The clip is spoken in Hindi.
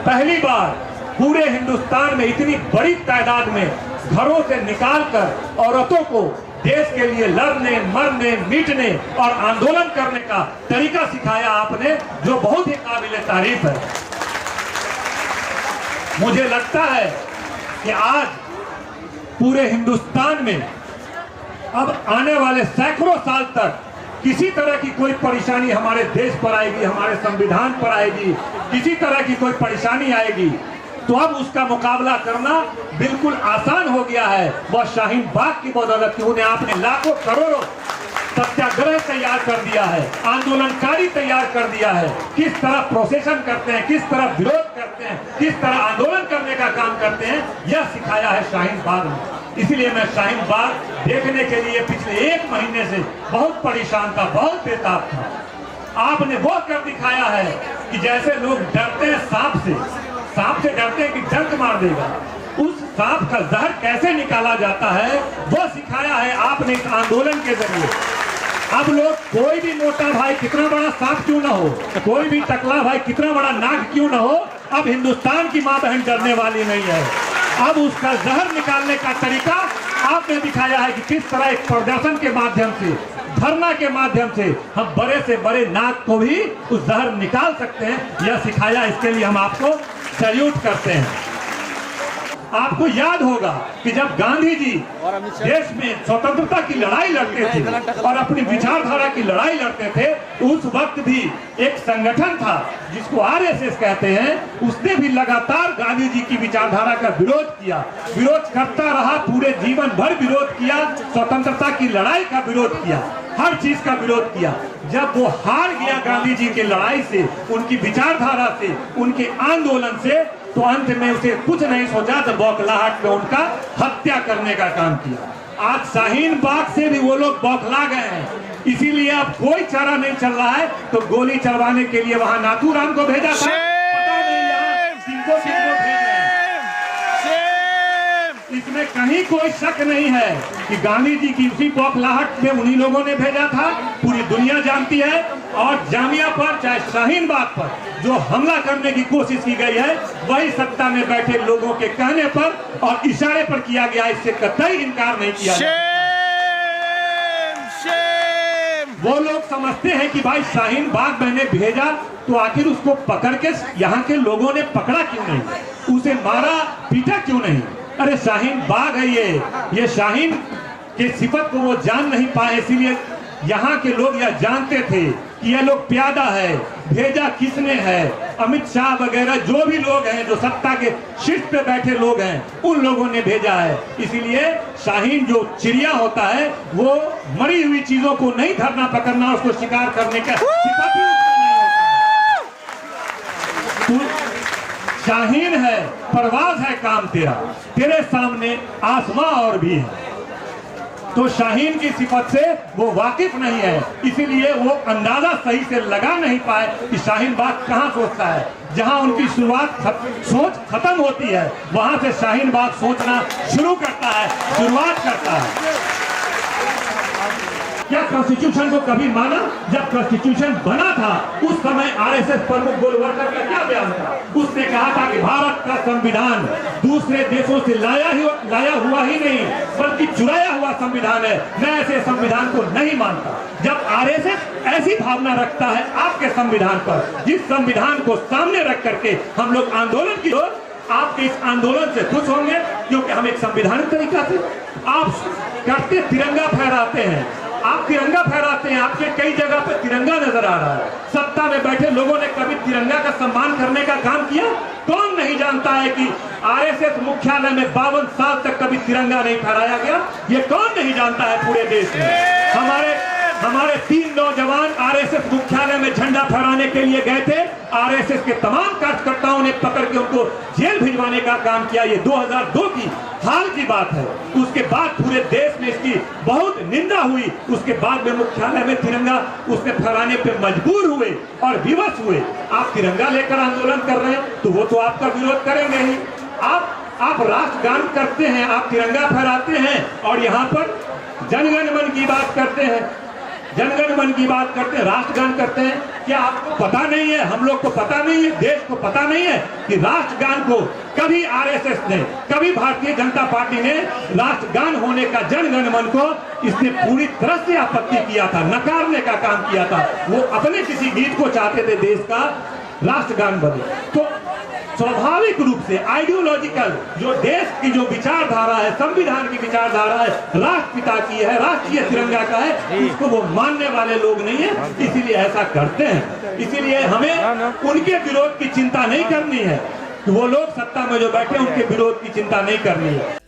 पहली बार पूरे हिंदुस्तान में इतनी बड़ी तादाद में घरों से निकालकर औरतों को देश के लिए लड़ने, मरने, मिटने और आंदोलन करने का तरीका सिखाया आपने, जो बहुत ही काबिल तारीफ है। मुझे लगता है कि आज पूरे हिंदुस्तान में अब आने वाले सैकड़ों साल तक किसी तरह की कोई परेशानी हमारे देश पर आएगी, हमारे संविधान पर आएगी, किसी तरह की कोई परेशानी आएगी तो अब उसका मुकाबला करना बिल्कुल आसान हो गया है। वह शाहीन बाग की बदौलत की, उन्हें आपने लाखों करोड़ों सत्याग्रह तैयार कर दिया है, आंदोलनकारी तैयार कर दिया है, किस तरह प्रोसेशन करते हैं, किस तरह विरोध करते हैं, किस तरह आंदोलन करने का काम करते हैं, यह सिखाया है शाहीन बाग ने। इसलिए मैं शाहीन बाग देखने के लिए पिछले 1 महीने से बहुत परेशान था, बहुत बेताब था। आपने वो कर दिखाया है कि जैसे लोग डरते हैं सांप से डरते हैं कि डंक मार देगा, उस सांप का जहर कैसे निकाला जाता है वो सिखाया है आपने इस आंदोलन के जरिए। अब लोग, कोई भी मोटा भाई कितना बड़ा सांप क्यों ना हो, कोई भी टकला भाई कितना बड़ा नाग क्यों ना हो, अब हिंदुस्तान की मां बहन डरने वाली नहीं है। अब उसका जहर निकालने का तरीका आपने दिखाया है कि किस तरह एक प्रदर्शन के माध्यम से, धरना के माध्यम से हम बड़े से बड़े नाग को भी उस जहर निकाल सकते हैं। यह सिखाया, इसके लिए हम आपको सैल्यूट करते हैं। आपको याद होगा कि जब गांधी जी देश में स्वतंत्रता की लड़ाई लड़ते थे और अपनी विचारधारा की लड़ाई लड़ते थे, उस वक्त भी एक संगठन था जिसको आरएसएस कहते हैं, उसने भी लगातार गांधी जी की विचारधारा का विरोध किया, विरोध करता रहा, पूरे जीवन भर विरोध किया, स्वतंत्रता की लड़ाई का विरोध किया, हर चीज का विरोध किया। जब वो हार गया गांधी जी की लड़ाई से, उनकी विचारधारा से, उनके आंदोलन से, तो अंत में उसे कुछ नहीं सोचा तो बौखलाहट में उनका हत्या करने का काम किया। आज शाहीन बाग से भी वो लोग बौखला गए हैं, इसीलिए अब कोई चारा नहीं चल रहा है। तो गोली चलवाने के लिए वहां नाथूराम को भेजा था, पता नहीं यहाँ किनको भेज रहे हैं। इसमें कहीं कोई शक नहीं है कि गांधी जी की उसी बौखलाहट में उन्हीं लोगों ने भेजा था, पूरी दुनिया जानती है। और जामिया पर, चाहे शाहीन बाग पर जो हमला करने की कोशिश की गई है, वही सत्ता में बैठे लोगों के कहने पर और इशारे पर किया गया, इससे कतई इनकार नहीं किया। वो लोग समझते हैं कि भाई शाहीन बाग मैंने भेजा तो आखिर उसको पकड़ के यहाँ के लोगों ने पकड़ा क्यों नहीं, उसे मारा पीटा क्यों नहीं। अरे शाहीन बाग है ये शाहीन के सिफत को वो जान नहीं पाए, इसीलिए यहाँ के लोग यह जानते थे कि ये लोग प्यादा है। भेजा किसने है? अमित शाह वगैरह जो भी लोग हैं, जो सत्ता के शीर्ष पे बैठे लोग हैं, उन लोगों ने भेजा है। इसीलिए शाहीन जो चिड़िया होता है, वो मरी हुई चीजों को नहीं धरना पकड़ना, उसको शिकार करने का सिफत ही उसका नहीं होता। शाहीन है, परवाज है काम तेरा, तेरे सामने आसमां और भी है। तो शाहीन की सिफत से वो वाकिफ नहीं है, इसीलिए वो अंदाजा सही से लगा नहीं पाए कि शाहीन बाग कहाँ सोचता है। जहाँ उनकी सोच खत्म होती है, वहां से शाहीन बाग सोचना शुरू करता है, शुरुआत करता है। क्या कॉन्स्टिट्यूशन को कभी माना? जब कॉन्स्टिट्यूशन बना था उस समय आरएसएस प्रमुख गोलवलकर का क्या बयान था? उसने कहा था कि भारत का संविधान दूसरे देशों से लाया हुआ ही नहीं बल्कि चुराया हुआ संविधान है, मैं ऐसे संविधान को नहीं मानता। जब आरएसएस ऐसी भावना रखता है आपके संविधान पर, जिस संविधान को सामने रख करके हम लोग आंदोलन की ओर, आपके इस आंदोलन से खुश होंगे क्योंकि हम एक संवैधानिक तरीका से आप करते तिरंगा फहराते हैं, आप तिरंगा फहराते हैं, आपके कई जगह पे तिरंगा नजर आ रहा है। सत्ता में बैठे लोगों ने कभी तिरंगा का सम्मान करने का काम किया? कौन नहीं जानता है कि आरएसएस मुख्यालय में 52 साल तक कभी तिरंगा नहीं फहराया गया? ये कौन नहीं जानता है पूरे देश में? हमारे 3 नौजवान आरएसएस मुख्यालय में झंडा फहराने के लिए गए थे, आरएसएस के तमाम कार्यकर्ताओं ने पकड़ के उनको जेल भिजवाने का काम किया। ये 2002 की हाल की बात है। उसके बाद पूरे देश में इसकी बहुत निंदा हुई। उसके बाद में मुख्यालय में तिरंगा उसने फहराने पे मजबूर हुए और विवश हुए। आप तिरंगा लेकर आंदोलन कर रहे हैं तो वो तो आपका विरोध करेंगे ही। आप राष्ट्रगान करते हैं, आप तिरंगा फहराते हैं और यहाँ पर जनगण मन की बात करते हैं, जनगण मन की बात करते हैं, राष्ट्रगान करते हैं। क्या आपको पता नहीं है, हम लोग को पता नहीं है, देश को पता नहीं है कि राष्ट्रगान को कभी आरएसएस ने, कभी भारतीय जनता पार्टी ने राष्ट्रगान होने का जन गण मन को इसने पूरी तरह से आपत्ति किया था, नकारने का काम किया था। वो अपने किसी गीत को चाहते थे देश का राष्ट्रगान बने। तो स्वाभाविक रूप से आइडियोलॉजिकल जो देश की जो विचारधारा है, संविधान की विचारधारा है, राष्ट्रपिता की है, राष्ट्रीय तिरंगा का है, उसको वो मानने वाले लोग नहीं है, इसीलिए ऐसा करते हैं। इसीलिए हमें उनके विरोध की चिंता नहीं करनी है कि वो लोग सत्ता में जो बैठे उनके विरोध की चिंता नहीं करनी है।